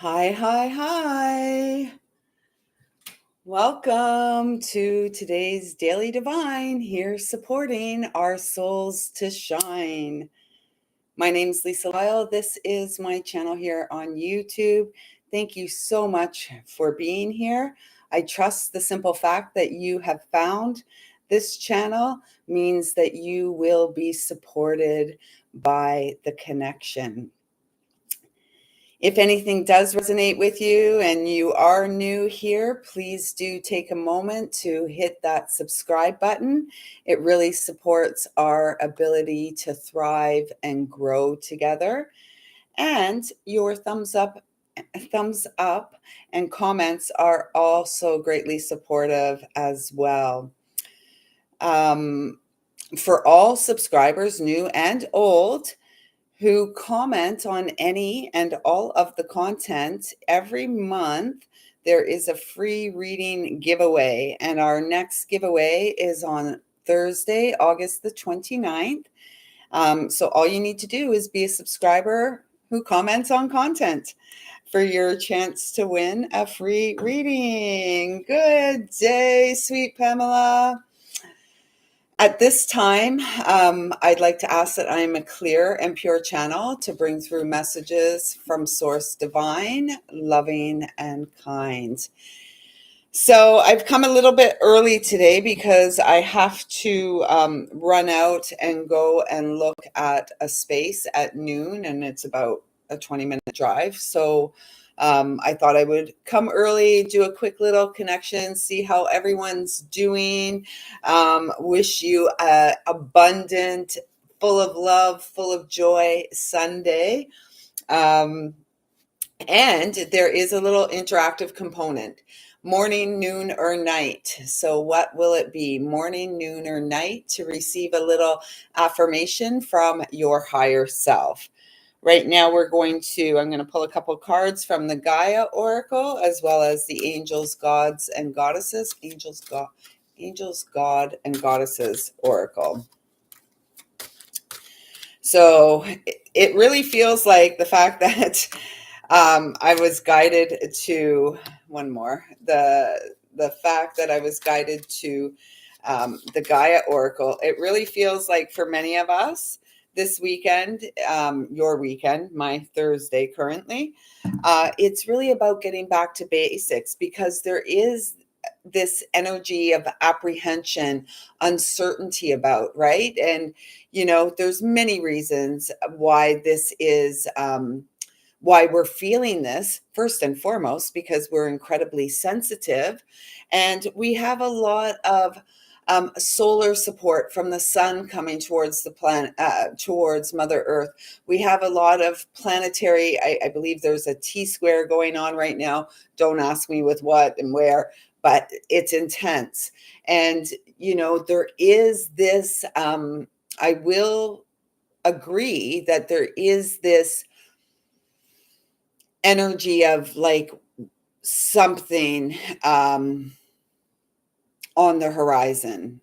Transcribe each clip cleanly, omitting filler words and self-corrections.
Hi, hi, hi. Welcome to today's Daily Divine, here supporting our souls to shine. My name's Lisa Lyle. This is my channel here on YouTube. Thank you so much for being here. I trust the simple fact that you have found this channel means that you will be supported by the connection. If anything does resonate with you and you are new here, please do take a moment to hit that subscribe button. It really supports our ability to thrive and grow together. And your thumbs up and comments are also greatly supportive as well. For all subscribers, new and old, who comment on any and all of the content, every month there is a free reading giveaway. And our next giveaway is on Thursday, August the 29th. So all you need to do is be a subscriber who comments on content for your chance to win a free reading. Good day, sweet Pamela. At this time, I'd like to ask that I am a clear and pure channel to bring through messages from Source Divine, loving and kind. So I've come a little bit early today because I have to run out and go and look at a space at noon, and it's about a 20-minute drive. So I thought I would come early, do a quick little connection, see how everyone's doing. Wish you a abundant, full of love, full of joy Sunday. And there is a little interactive component. Morning, noon, or night. So what will it be? Morning, noon, or night to receive a little affirmation from your higher self. Right now I'm going to pull a couple cards from the Gaia Oracle, as well as the Angels, Gods, and Goddesses. Angels, God, and Goddesses Oracle. So it really feels like the fact that I was guided to the fact that I was guided to the Gaia Oracle. It really feels like for many of us this weekend, your weekend, my Thursday currently, it's really about getting back to basics, because there is this energy of apprehension, uncertainty about, right? And, there's many reasons why this is, why we're feeling this. First and foremost, because we're incredibly sensitive, and we have a lot of solar support from the sun coming towards the planet, towards Mother Earth. We have a lot of planetary, I believe there's a T-square going on right now. Don't ask me with what and where, but it's intense. And, there is this, I will agree that there is this energy of like something on the horizon,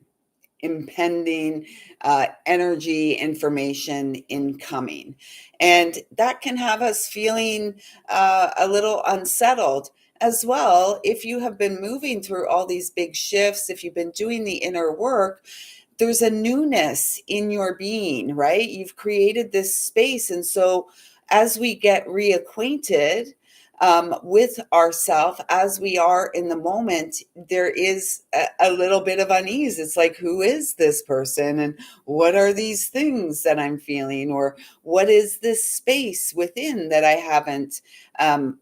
impending energy, information incoming. And that can have us feeling a little unsettled as well. If you have been moving through all these big shifts, if you've been doing the inner work, there's a newness in your being, right? You've created this space. And so as we get reacquainted with ourself, as we are in the moment, there is a little bit of unease. It's like, who is this person? And what are these things that I'm feeling? Or what is this space within that I haven't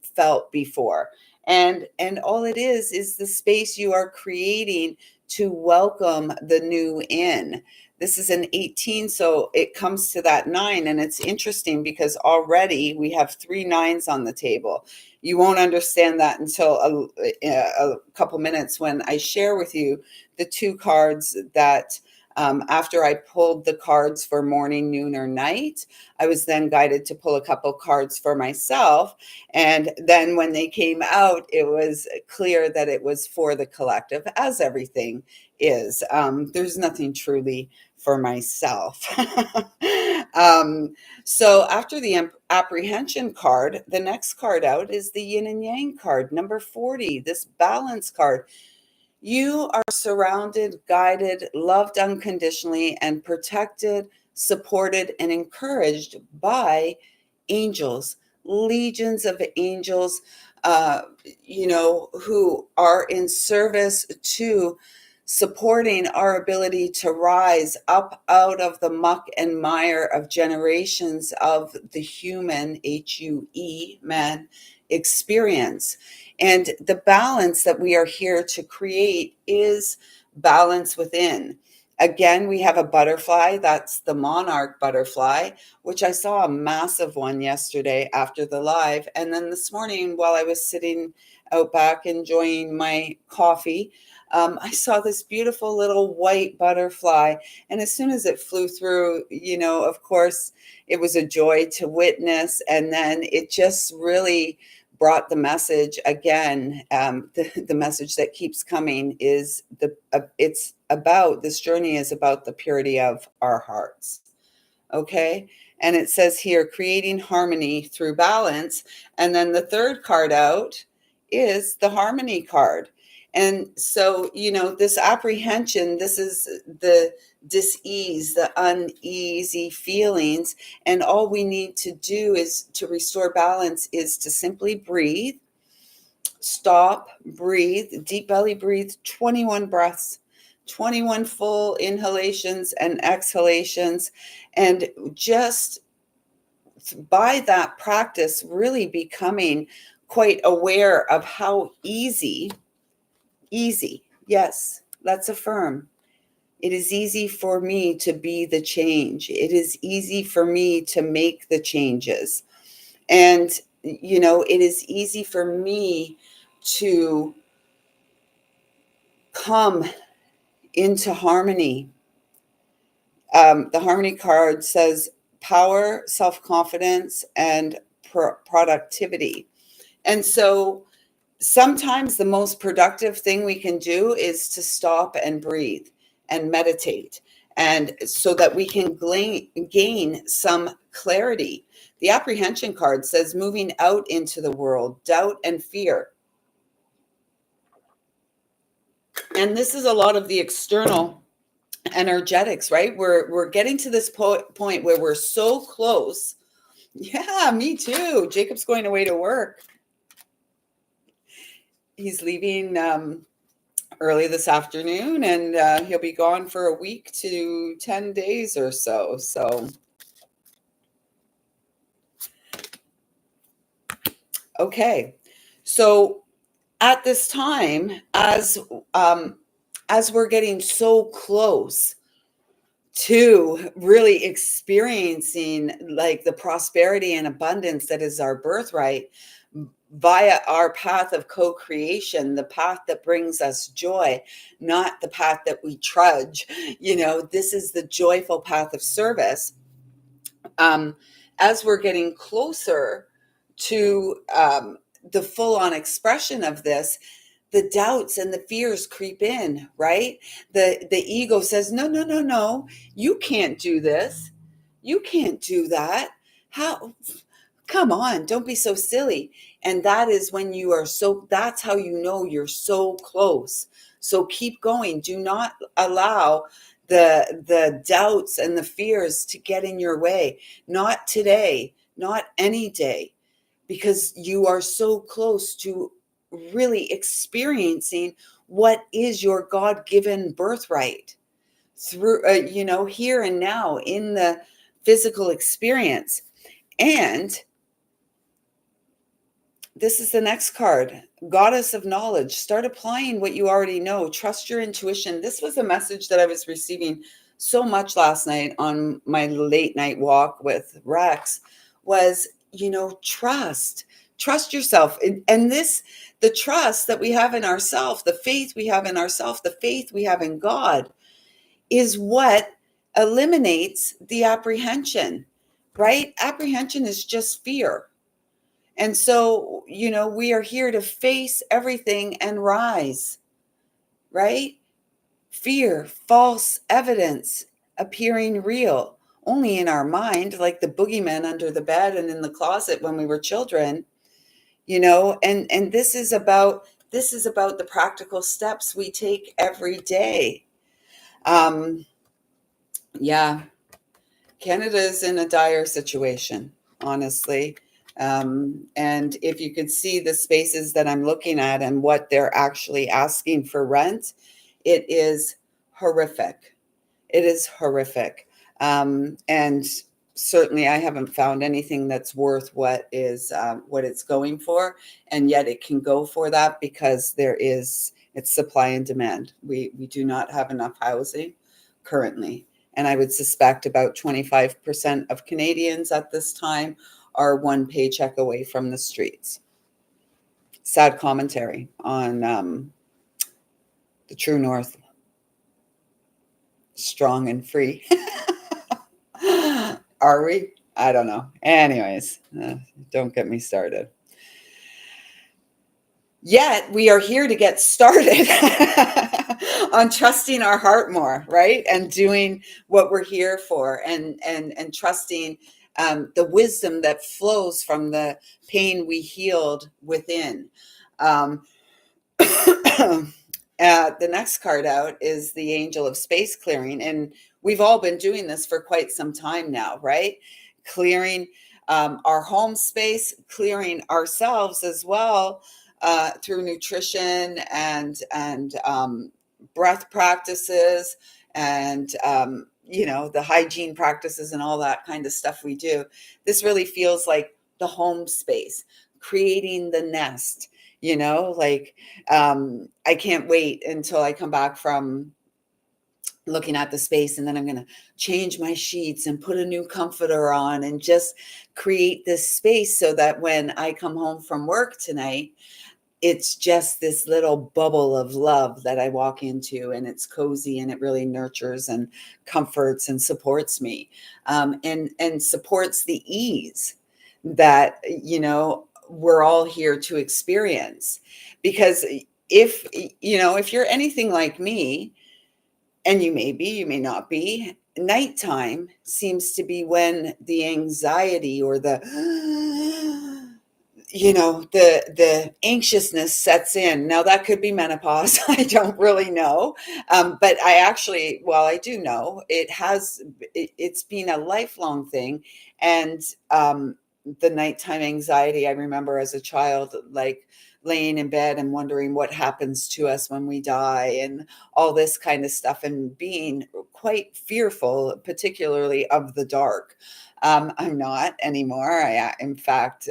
felt before? And all it is the space you are creating to welcome the new in. This is an 18, so it comes to that 9. And it's interesting because already we have 3 9s on the table. You won't understand that until a couple minutes when I share with you the 2 cards that after I pulled the cards for morning, noon, or night, I was then guided to pull a couple cards for myself. And then when they came out, it was clear that it was for the collective, as everything is. There's nothing truly for myself. Um, so after the apprehension card, the next card out is the yin and yang card, number 40, this balance card. You are surrounded, guided, loved unconditionally, and protected, supported, and encouraged by angels, legions of angels, uh, who are in service to supporting our ability to rise up out of the muck and mire of generations of the human, HUE, man, experience. And the balance that we are here to create is balance within. Again, we have a butterfly. That's the monarch butterfly, which I saw a massive one yesterday after the live. And then this morning, while I was sitting out back enjoying my coffee, I saw this beautiful little white butterfly. And as soon as it flew through, of course, it was a joy to witness. And then it just really brought the message again. The message that keeps coming is it's about, this journey is about the purity of our hearts. Okay. And it says here, creating harmony through balance. And then the third card out is the harmony card. And so, this apprehension, this is the dis-ease, the uneasy feelings. And all we need to do is to restore balance is to simply breathe, stop, breathe, deep belly breathe, 21 breaths, 21 full inhalations and exhalations. And just by that practice, really becoming quite aware of how easy, yes, let's affirm, it is easy for me to be the change. It is easy for me to make the changes. And, it is easy for me to come into harmony. The harmony card says power, self-confidence, and productivity. And so sometimes the most productive thing we can do is to stop and breathe and meditate, and so that we can gain some clarity. The apprehension card says moving out into the world, doubt and fear. And this is a lot of the external energetics, right? We're getting to this point where we're so close. Yeah, me too. Jacob's going away to work. He's leaving early this afternoon, and he'll be gone for a week to 10 days or so. So, okay. So at this time, as we're getting so close to really experiencing like the prosperity and abundance that is our birthright via our path of co-creation, the path that brings us joy, not the path that we trudge. This is the joyful path of service. As we're getting closer to the full-on expression of this, the doubts and the fears creep in, right? The ego says, no, no, no, no, you can't do this. You can't do that. How? Come on, don't be so silly. And that is when that's how you know you're so close. So keep going. Do not allow the doubts and the fears to get in your way. Not today, not any day, because you are so close to really experiencing what is your God-given birthright through, here and now in the physical experience. And this is the next card, Goddess of Knowledge. Start applying what you already know. Trust your intuition. This was a message that I was receiving so much last night on my late night walk with Rex was, trust yourself. And the trust that we have in ourselves, the faith we have in ourselves, the faith we have in God is what eliminates the apprehension, right? Apprehension is just fear. And so, we are here to face everything and rise, right? Fear, false evidence appearing real, only in our mind, like the boogeyman under the bed and in the closet when we were children, and this is about the practical steps we take every day. Um, yeah, Canada's in a dire situation, honestly. And if you could see the spaces that I'm looking at and what they're actually asking for rent, it is horrific. It is horrific. And certainly I haven't found anything that's worth what it's going for. And yet it can go for that because it's supply and demand. We do not have enough housing currently. And I would suspect about 25% of Canadians at this time are one paycheck away from the streets. Sad commentary on the true north, strong and free. Are we? I don't know. Anyways, don't get me started. Yet we are here to get started on trusting our heart more, right? And doing what we're here for, and trusting the wisdom that flows from the pain we healed within. Um, the next card out is the Angel of Space Clearing. And we've all been doing this for quite some time now, right? Clearing our home space, clearing ourselves as well through nutrition and breath practices and the hygiene practices and all that kind of stuff we do. This really feels like the home space, creating the nest, like I can't wait until I come back from looking at the space, and then I'm going to change my sheets and put a new comforter on and just create this space so that when I come home from work tonight, it's just this little bubble of love that I walk into, and it's cozy and it really nurtures and comforts and supports me, and supports the ease that we're all here to experience. Because if you're anything like me, and you may be, you may not be, nighttime seems to be when the anxiety or the anxiousness sets in. Now that could be menopause. I don't really know. But I do know it's been a lifelong thing. And the nighttime anxiety, I remember as a child, like laying in bed and wondering what happens to us when we die and all this kind of stuff, and being quite fearful, particularly of the dark. I'm not anymore. I, in fact,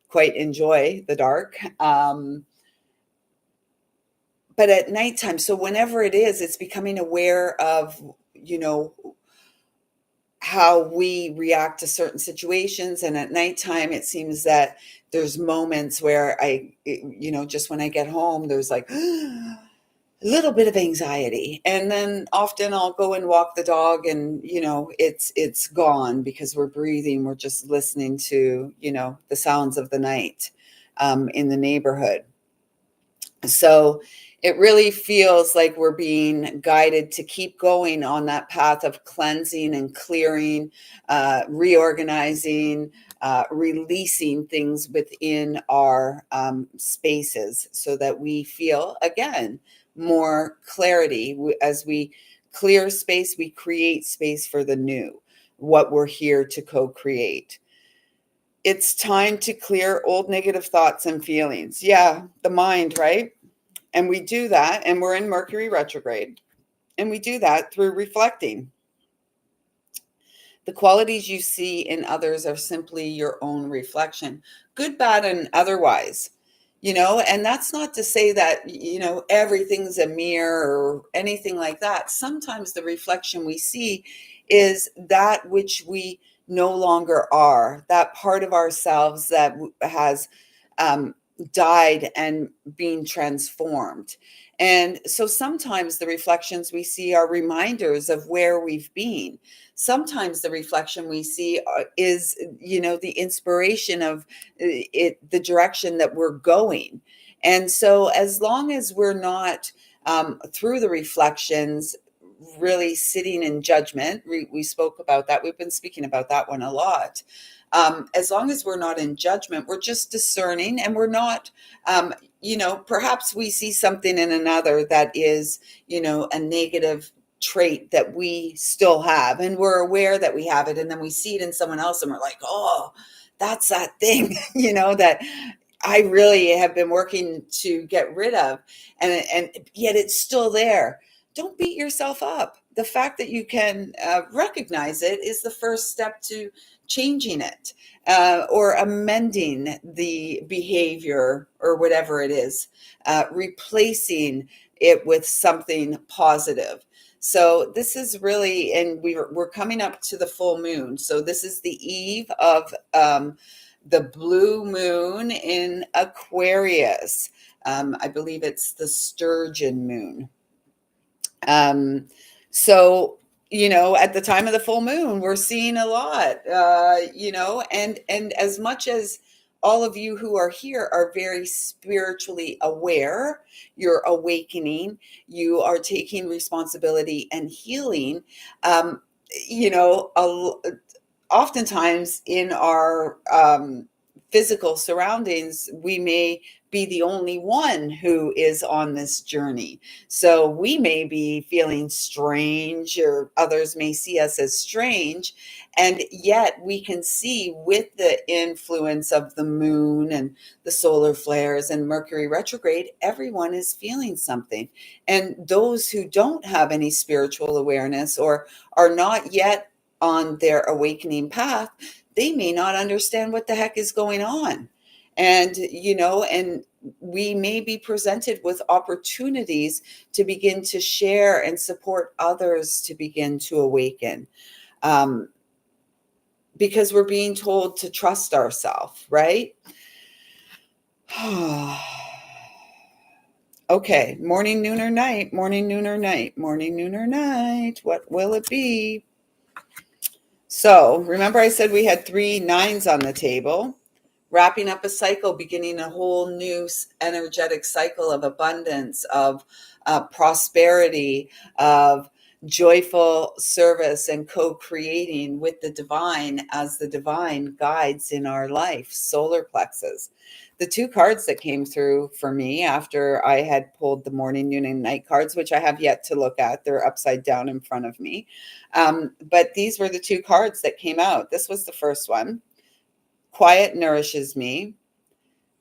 quite enjoy the dark. But at nighttime, so whenever it is, it's becoming aware of, how we react to certain situations. And at nighttime, it seems that there's moments where just when I get home, there's like a little bit of anxiety. And then often I'll go and walk the dog, and, it's gone because we're breathing. We're just listening to, the sounds of the night in the neighborhood. So it really feels like we're being guided to keep going on that path of cleansing and clearing, reorganizing, releasing things within our spaces, so that we feel, again, more clarity. As we clear space, we create space for the new, what we're here to co-create. It's time to clear old negative thoughts and feelings. Yeah, the mind, right? And we do that, and we're in Mercury retrograde, and we do that through reflecting. The qualities you see in others are simply your own reflection, good, bad, and otherwise. And that's not to say that, everything's a mirror or anything like that. Sometimes the reflection we see is that which we no longer are, that part of ourselves that has died and being transformed. And so sometimes the reflections we see are reminders of where we've been. Sometimes the reflection we see is, the inspiration of the direction that we're going. And so as long as we're not through the reflections really sitting in judgment. We spoke about that. We've been speaking about that one a lot. As long as we're not in judgment, we're just discerning, and we're not, perhaps we see something in another that is, a negative trait that we still have, and we're aware that we have it, and then we see it in someone else and we're like, oh, that's that thing, that I really have been working to get rid of, and yet it's still there. Don't beat yourself up. The fact that you can recognize it is the first step to changing it, or amending the behavior or whatever it is, replacing it with something positive. So this is really, and we're coming up to the full moon. So this is the eve of the blue moon in Aquarius. I believe it's the sturgeon moon. So, at the time of the full moon, we're seeing a lot, and as much as all of you who are here are very spiritually aware, you're awakening, you are taking responsibility and healing, um, you know, a, oftentimes in our physical surroundings, we may be the only one who is on this journey. So we may be feeling strange, or others may see us as strange. And yet we can see, with the influence of the moon and the solar flares and Mercury retrograde, everyone is feeling something. And those who don't have any spiritual awareness, or are not yet on their awakening path, they may not understand what the heck is going on. And we may be presented with opportunities to begin to share and support others to begin to awaken, um, because we're being told to trust ourselves, right? Okay, morning, noon, or night, morning, noon, or night, morning, noon, or night. What will it be? So remember, I said we had 3 nines on the table, wrapping up a cycle, beginning a whole new energetic cycle of abundance, of prosperity, of joyful service, and co-creating with the divine as the divine guides in our life. Solar plexus. The 2 cards that came through for me after I had pulled the morning, noon, and night cards, which I have yet to look at, they're upside down in front of me. But these were the 2 cards that came out. This was the first one. Quiet nourishes me.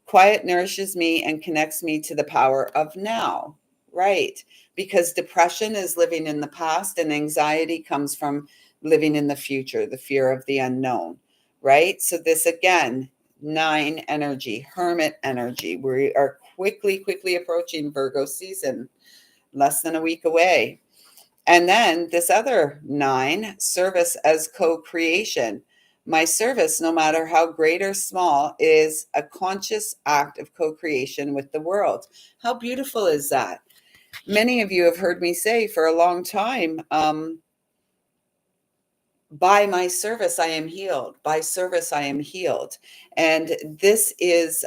Quiet nourishes me and connects me to the power of now. Right. Because depression is living in the past, and anxiety comes from living in the future, the fear of the unknown. Right. So this, again, 9 energy, hermit energy. We are quickly approaching Virgo season, less than a week away. And then this other 9, service as co-creation. My service, no matter how great or small, is a conscious act of co-creation with the world. How beautiful is that? Many of you have heard me say for a long time, by my service, I am healed. By service, I am healed. And this is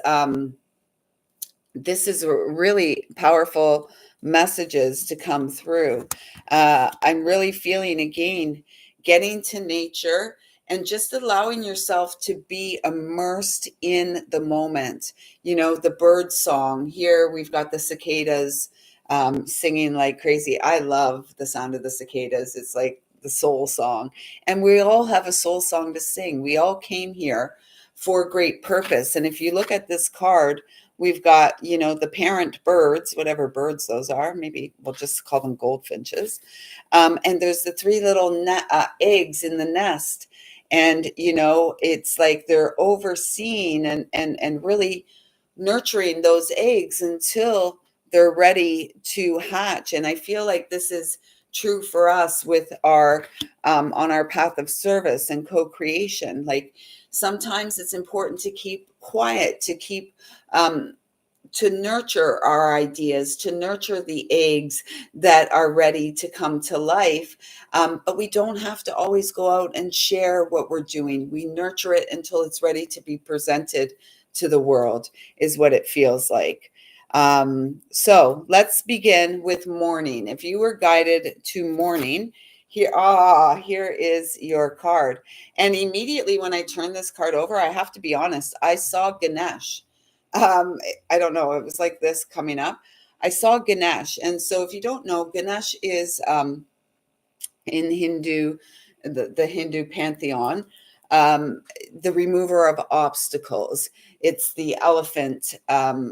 really powerful messages to come through. I'm really feeling, again, getting to nature and just allowing yourself to be immersed in the moment. The bird song. Here we've got the cicadas singing like crazy. I love the sound of the cicadas. It's like the soul song. And we all have a soul song to sing. We all came here for a great purpose. And if you look at this card, we've got, the parent birds, whatever birds those are. Maybe we'll just call them goldfinches. And there's the 3 little eggs in the nest. And, it's like they're overseeing and really nurturing those eggs until they're ready to hatch. And I feel like this is true for us with our on our path of service and co-creation. Like, sometimes it's important to keep quiet, to keep to nurture our ideas, to nurture the eggs that are ready to come to life. But we don't have to always go out and share what we're doing. We nurture it until it's ready to be presented to the world, is what it feels like. So let's begin with morning. If you were guided to morning, here is your card. And immediately when I turned this card over, I have to be honest, I saw Ganesh. Um, I don't know, it was like this coming up. I saw Ganesh. And so if you don't know, Ganesh is in Hindu, the Hindu pantheon, um, the remover of obstacles. It's the elephant. Uh,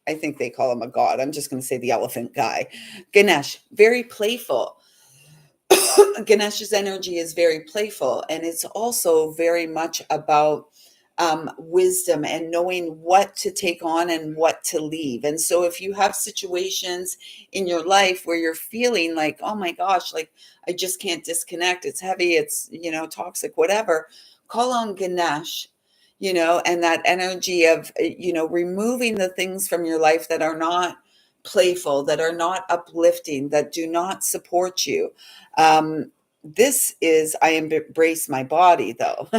I think they call him a god. I'm just going to say the elephant guy. Ganesh, very playful. Ganesh's energy is very playful, and it's also very much about wisdom and knowing what to take on and what to leave. And so, if you have situations in your life where you're feeling like, oh my gosh, like I just can't disconnect, it's heavy, it's, toxic, whatever, call on Ganesh. And that energy of, removing the things from your life that are not playful, that are not uplifting, that do not support you. This is, I embrace my body, though.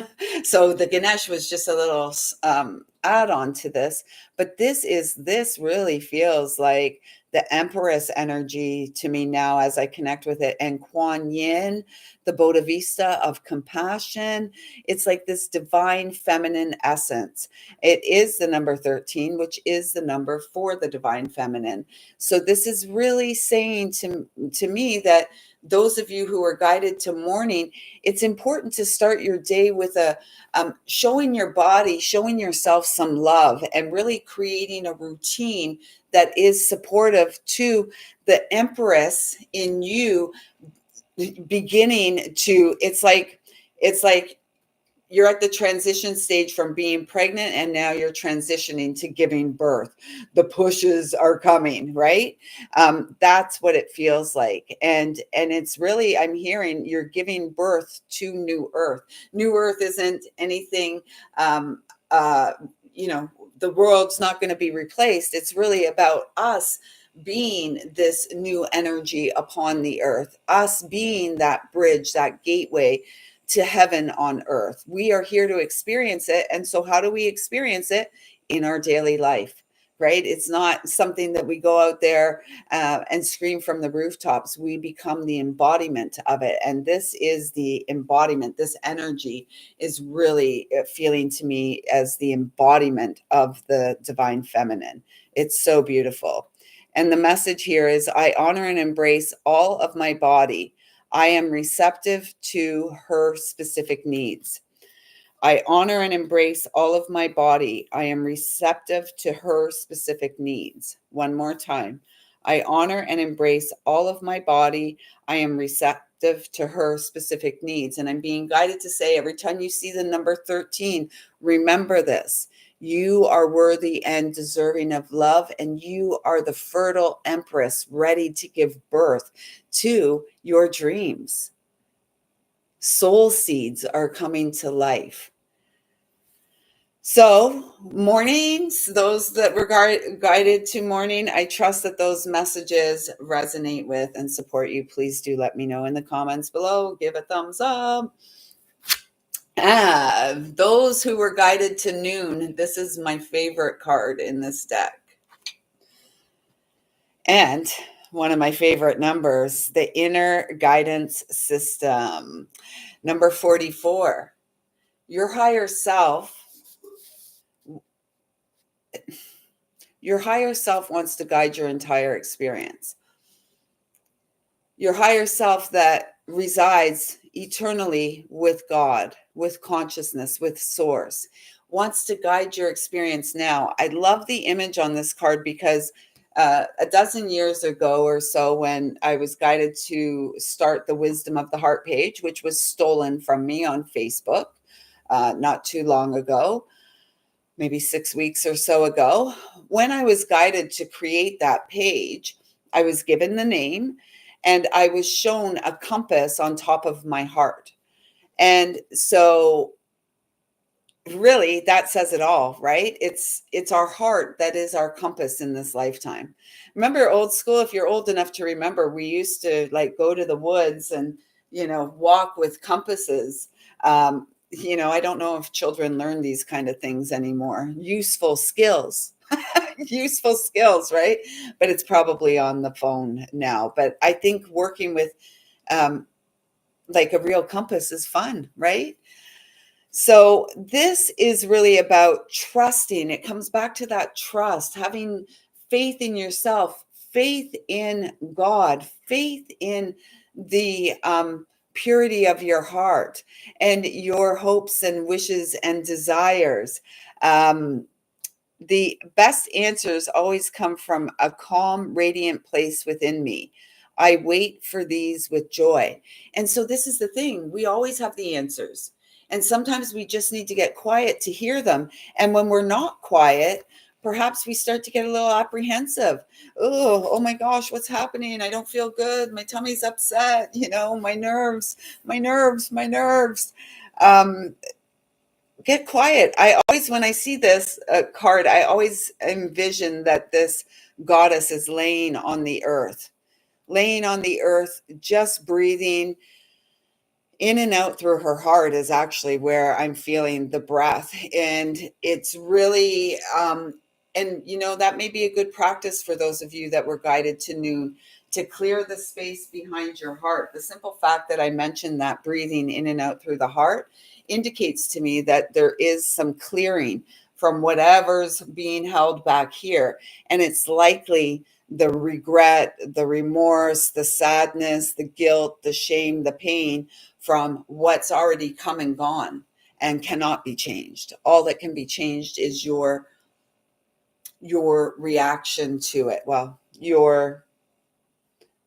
So the Ganesh was just a little add on to this, but this really feels like the Empress energy to me now as I connect with it. And Kuan Yin, the Bodhisattva of compassion. It's like this divine feminine essence. It is the number 13, which is the number for the divine feminine. So this is really saying to me that those of you who are guided to morning, it's important to start your day with a showing your body, showing yourself some love, and really creating a routine that is supportive to the Empress in you beginning to, it's like you're at the transition stage from being pregnant, and now you're transitioning to giving birth. The pushes are coming, right? That's what it feels like. And it's really, I'm hearing you're giving birth to new earth. New earth isn't anything, um, uh, the world's not going to be replaced. It's really about us being this new energy upon the earth, us being that bridge, that gateway to heaven on earth. We are here to experience it. And so, how do we experience it? In our daily life, right? It's not something that we go out there and scream from the rooftops. We become the embodiment of it. And this is the embodiment. This energy is really feeling to me as the embodiment of the divine feminine. It's so beautiful. And the message here is, I honor and embrace all of my body. I am receptive to her specific needs. I honor and embrace all of my body. I am receptive to her specific needs. One more time. I honor and embrace all of my body. I am receptive to her specific needs. And I'm being guided to say, every time you see the number 13, remember this. You are worthy and deserving of love, and you are the fertile empress ready to give birth to your dreams. Soul seeds are coming to life. So, mornings, those that were guided to morning, I trust that those messages resonate with and support you. Please do let me know in the comments below. Give a thumbs up. Those who were guided to noon, this is my favorite card in this deck. And one of my favorite numbers, the inner guidance system. Number 44. Your higher self wants to guide your entire experience. Your higher self that resides eternally with God, with consciousness, with source, wants to guide your experience now. I love the image on this card because a dozen years ago or so, when I was guided to start the Wisdom of the Heart page, which was stolen from me on Facebook not too long ago, maybe 6 weeks or so ago, when I was guided to create that page, I was given the name and I was shown a compass on top of my heart. And so really that says it all, right? It's our heart that is our compass in this lifetime. Remember old school? If you're old enough to remember, we used to like go to the woods and walk with compasses. I don't know if children learn these kind of things anymore. Useful skills. Useful skills, right? But it's probably on the phone now. But I think working with um, like a real compass is fun, right? So this is really about trusting. It comes back to that trust, having faith in yourself, faith in God, faith in the purity of your heart and your hopes and wishes and desires. Um, the best answers always come from a calm, radiant place within me. I wait for these with joy. And so, this is the thing, we always have the answers. And sometimes we just need to get quiet to hear them. And when we're not quiet, perhaps we start to get a little apprehensive. Oh my gosh, what's happening? I don't feel good. My tummy's upset. My nerves, my nerves, my nerves. Um, get quiet. I always, when I see this card, I always envision that this goddess is laying on the earth, just breathing in and out through her heart is actually where I'm feeling the breath. And it's really, and that may be a good practice for those of you that were guided to noon to clear the space behind your heart. The simple fact that I mentioned that breathing in and out through the heart indicates to me that there is some clearing from whatever's being held back here. And it's likely the regret, the remorse, the sadness, the guilt, the shame, the pain from what's already come and gone and cannot be changed. All that can be changed is your reaction to it. Well,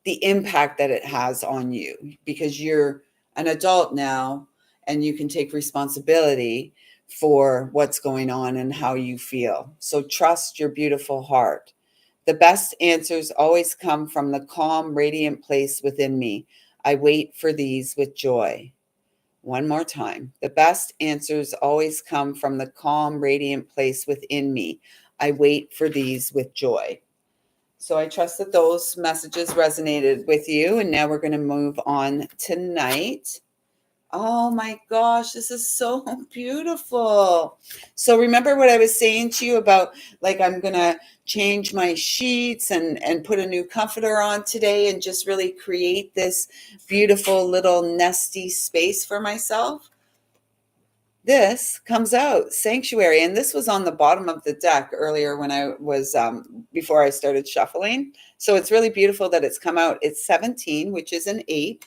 the impact that it has on you, because you're an adult now and you can take responsibility for what's going on and how you feel. So trust your beautiful heart. The best answers always come from the calm, radiant place within me. I wait for these with joy. One more time. The best answers always come from the calm, radiant place within me. I wait for these with joy. So I trust that those messages resonated with you. And now we're going to move on tonight. Oh my gosh, this is so beautiful. So remember what I was saying to you about, like, I'm going to change my sheets and put a new comforter on today and just really create this beautiful little nesty space for myself? This comes out, Sanctuary. And this was on the bottom of the deck earlier when I was, before I started shuffling. So it's really beautiful that it's come out. It's 17, which is an 8.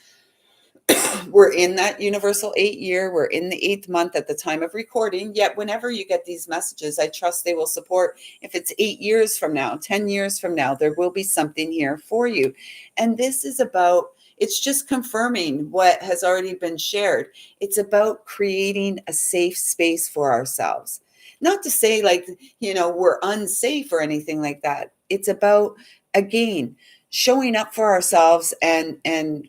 We're in that universal 8 year. We're in the 8th month at the time of recording. Yet whenever you get these messages, I trust they will support. If it's 8 years from now, 10 years from now, there will be something here for you. And this is about, it's just confirming what has already been shared. It's about creating a safe space for ourselves. Not to say like, we're unsafe or anything like that. It's about, again, showing up for ourselves and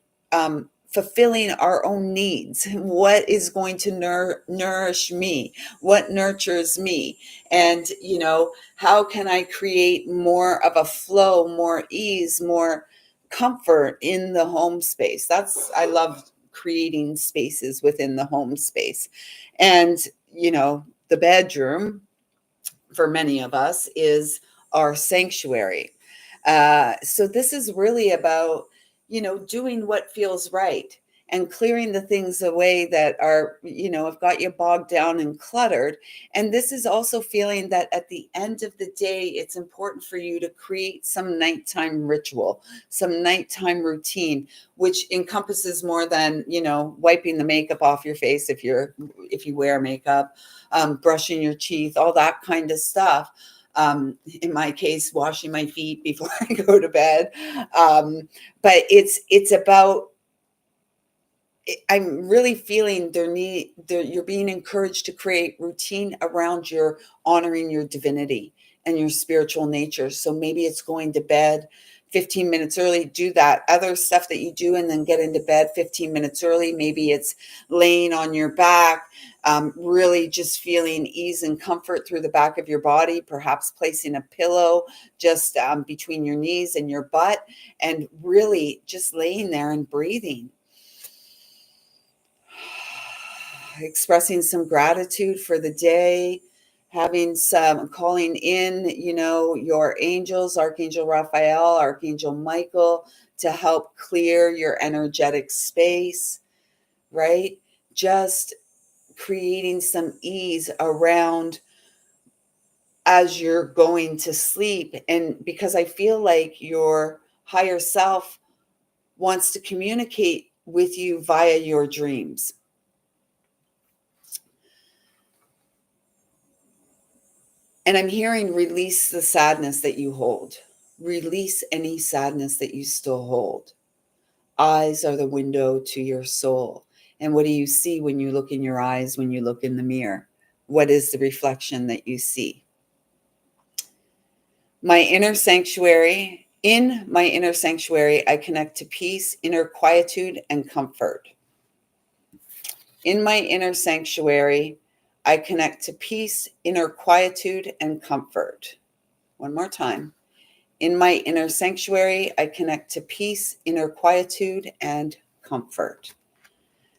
fulfilling our own needs. What is going to nourish me? What nurtures me? And, how can I create more of a flow, more ease, more comfort in the home space? I love creating spaces within the home space. And, the bedroom for many of us is our sanctuary. So this is really about, doing what feels right and clearing the things away that are, have got you bogged down and cluttered. And this is also feeling that at the end of the day, it's important for you to create some nighttime ritual, some nighttime routine, which encompasses more than, wiping the makeup off your face if you wear makeup, brushing your teeth, all that kind of stuff. In my case, washing my feet before I go to bed. But it's about, I'm really feeling you're being encouraged to create routine around your honoring your divinity and your spiritual nature. So maybe it's going to bed 15 minutes early, do that other stuff that you do, and then get into bed 15 minutes early. Maybe it's laying on your back, really just feeling ease and comfort through the back of your body, perhaps placing a pillow just between your knees and your butt, and really just laying there and breathing. expressing some gratitude for the day, having some calling in, your angels, Archangel Raphael, Archangel Michael, to help clear your energetic space, right? Just creating some ease around as you're going to sleep. And because I feel like your higher self wants to communicate with you via your dreams. And I'm hearing release the sadness that you hold. Release any sadness that you still hold. Eyes are the window to your soul. And what do you see when you look in your eyes, when you look in the mirror? What is the reflection that you see? In my inner sanctuary, I connect to peace, inner quietude, and comfort. In my inner sanctuary, I connect to peace, inner quietude, and comfort. One more time. In my inner sanctuary, I connect to peace, inner quietude, and comfort.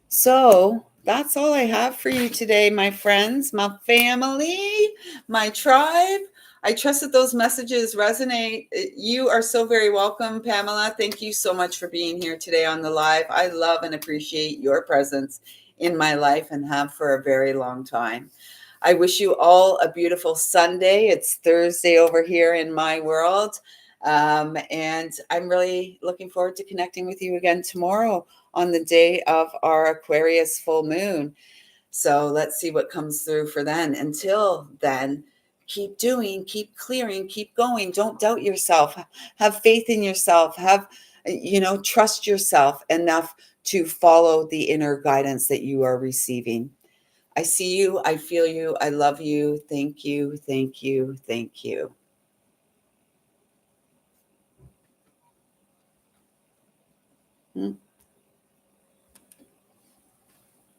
So that's all I have for you today, my friends, my family, my tribe. I trust that those messages resonate. You are so very welcome, Pamela. Thank you so much for being here today on the live. I love and appreciate your presence in my life and have for a very long time. I wish you all a beautiful Sunday. It's Thursday over here in my world. And I'm really looking forward to connecting with you again tomorrow on the day of our Aquarius full moon. So let's see what comes through for then. Until then, keep doing, keep clearing, keep going. Don't doubt yourself. Have faith in yourself. Trust yourself enough to follow the inner guidance that you are receiving. I see you. I feel you. I love you. Thank you. Thank you. Thank you.